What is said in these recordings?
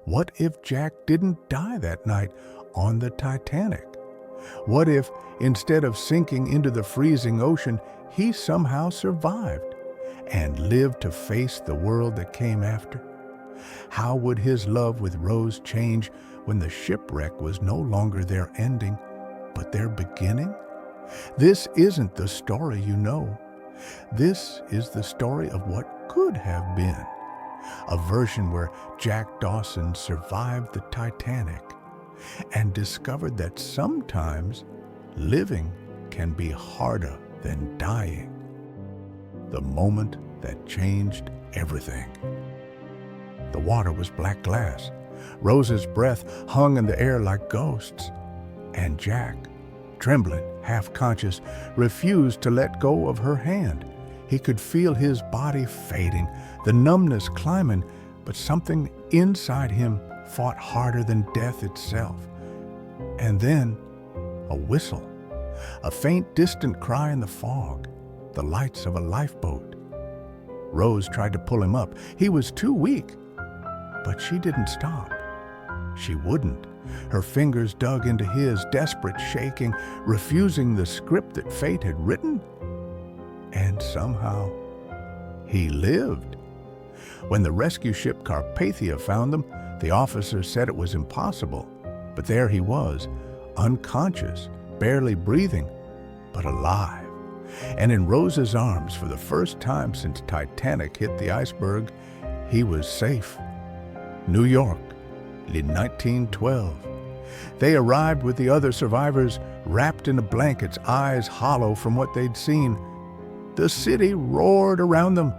What if Jack didn't die that night on the Titanic? What if, instead of sinking into the freezing ocean, he somehow survived and lived to face the world that came after? How would his love with Rose change when the shipwreck was no longer their ending, but their beginning? This isn't the story you know. This is the story of what could have been. A version where Jack Dawson survived the Titanic and discovered that sometimes living can be harder than dying. The moment that changed everything. The water was black glass. Rose's breath hung in the air like ghosts. And Jack, trembling, half-conscious, refused to let go of her hand. He could feel his body fading, the numbness climbing, but something inside him fought harder than death itself. And then, a whistle, a faint, distant cry in the fog, the lights of a lifeboat. Rose tried to pull him up. He was too weak, but she didn't stop. She wouldn't. Her fingers dug into his, desperate, shaking, refusing the script that fate had written. And somehow, he lived. When the rescue ship Carpathia found them, the officer said it was impossible. But there he was, unconscious, barely breathing, but alive. And in Rose's arms, for the first time since Titanic hit the iceberg, he was safe. New York, in 1912. They arrived with the other survivors, wrapped in blankets, eyes hollow from what they'd seen. The city roared around them,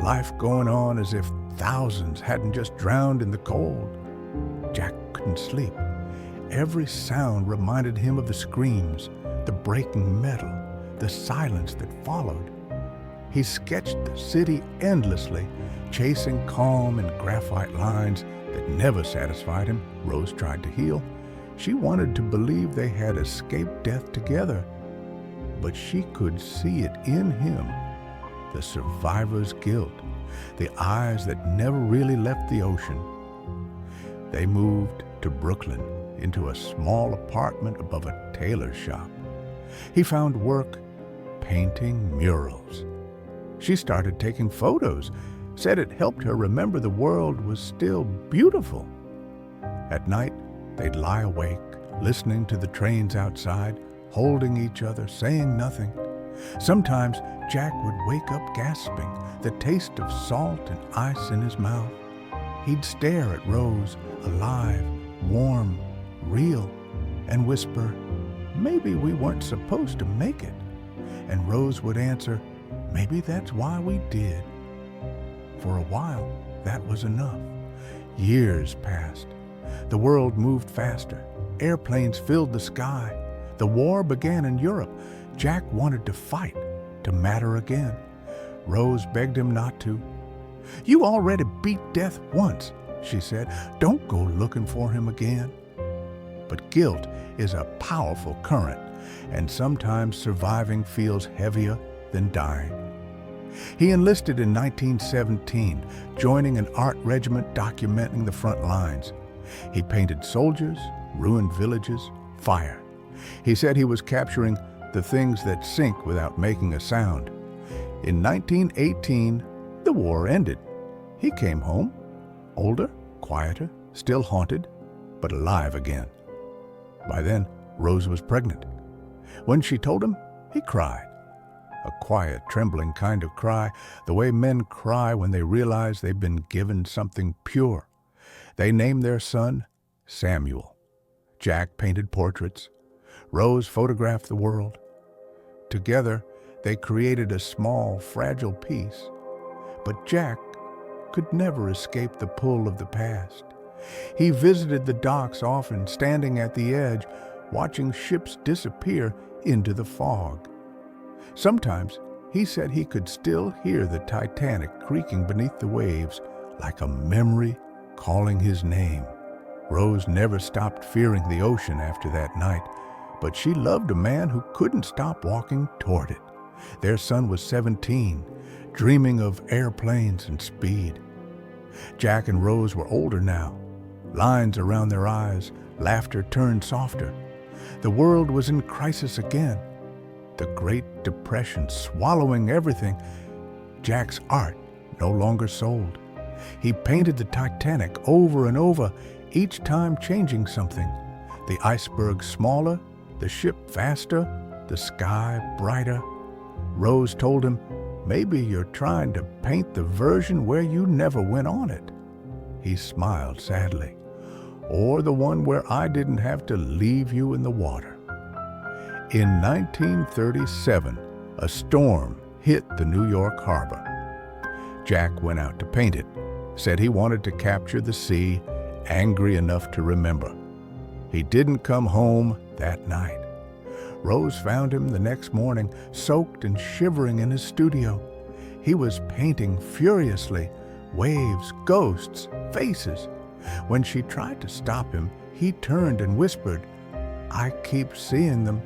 life going on as if thousands hadn't just drowned in the cold. Jack couldn't sleep. Every sound reminded him of the screams, the breaking metal, the silence that followed. He sketched the city endlessly, chasing calm in graphite lines that never satisfied him. Rose tried to heal. She wanted to believe they had escaped death together, but she could see it in him, the survivor's guilt, the eyes that never really left the ocean. They moved to Brooklyn, into a small apartment above a tailor shop. He found work painting murals. She started taking photos, said it helped her remember the world was still beautiful. At night, they'd lie awake, listening to the trains outside, holding each other, saying nothing. Sometimes Jack would wake up gasping, the taste of salt and ice in his mouth. He'd stare at Rose, alive, warm, real, and whisper, "Maybe we weren't supposed to make it." And Rose would answer, "Maybe that's why we did." For a while, that was enough. Years passed. The world moved faster. Airplanes filled the sky. The war began in Europe. Jack wanted to fight, to matter again. Rose begged him not to. "You already beat death once," she said. "Don't go looking for him again." But guilt is a powerful current, and sometimes surviving feels heavier than dying. He enlisted in 1917, joining an art regiment documenting the front lines. He painted soldiers, ruined villages, fire. He said he was capturing the things that sink without making a sound. In 1918, the war ended. He came home, older, quieter, still haunted, but alive again. By then, Rose was pregnant. When she told him, he cried. A quiet, trembling kind of cry, the way men cry when they realize they've been given something pure. They named their son Samuel. Jack painted portraits. Rose photographed the world. Together, they created a small, fragile piece. But Jack could never escape the pull of the past. He visited the docks often, standing at the edge, watching ships disappear into the fog. Sometimes he said he could still hear the Titanic creaking beneath the waves, like a memory calling his name. Rose never stopped fearing the ocean after that night, but she loved a man who couldn't stop walking toward it. Their son was 17, dreaming of airplanes and speed. Jack and Rose were older now, lines around their eyes, laughter turned softer. The world was in crisis again. The Great Depression swallowing everything. Jack's art no longer sold. He painted the Titanic over and over, each time changing something. The iceberg smaller, the ship faster, the sky brighter. Rose told him, "Maybe you're trying to paint the version where you never went on it." He smiled sadly. "Or the one where I didn't have to leave you in the water." In 1937, a storm hit the New York harbor. Jack went out to paint it, said he wanted to capture the sea, angry enough to remember. He didn't come home that night. Rose found him the next morning, soaked and shivering in his studio. He was painting furiously, waves, ghosts, faces. When she tried to stop him, he turned and whispered, "I keep seeing them.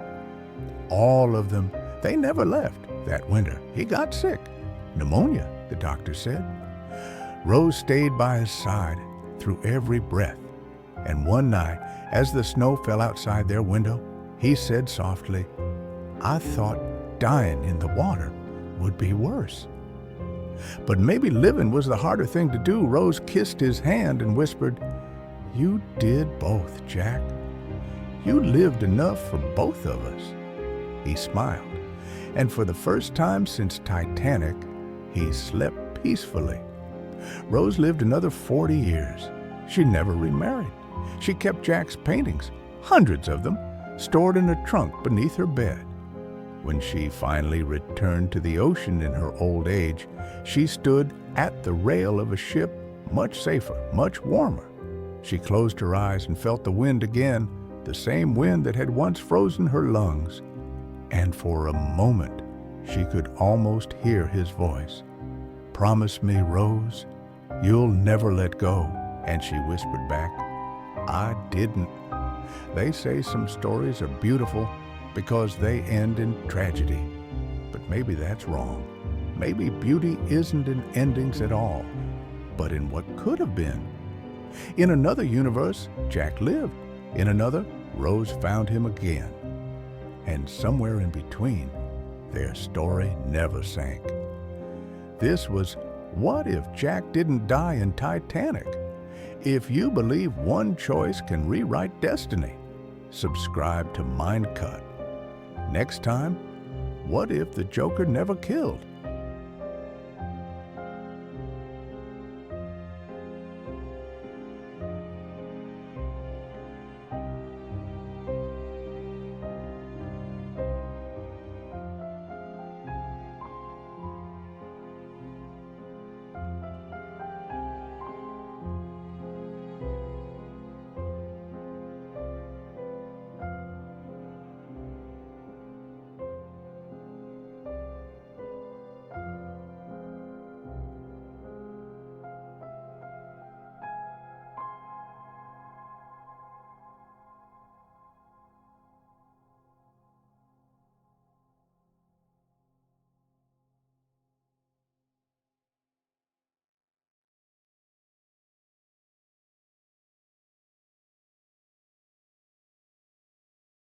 All of them. They never left that winter. He got sick. Pneumonia, the doctor said." Rose stayed by his side through every breath. And one night, as the snow fell outside their window, he said softly, "I thought dying in the water would be worse." But maybe living was the harder thing to do. Rose kissed his hand and whispered, "You did both, Jack. You lived enough for both of us." He smiled, and for the first time since Titanic, he slept peacefully. Rose lived another 40 years. She never remarried. She kept Jack's paintings, hundreds of them, stored in a trunk beneath her bed. When she finally returned to the ocean in her old age, she stood at the rail of a ship, much safer, much warmer. She closed her eyes and felt the wind again, the same wind that had once frozen her lungs. And for a moment, she could almost hear his voice. "Promise me, Rose, you'll never let go." And she whispered back, "I didn't." They say some stories are beautiful because they end in tragedy. But maybe that's wrong. Maybe beauty isn't in endings at all, but in what could have been. In another universe, Jack lived. In another, Rose found him again. And somewhere in between, their story never sank. This was What If Jack Didn't Die in Titanic? If you believe one choice can rewrite destiny, subscribe to MindCut. Next time, what if the Joker never killed?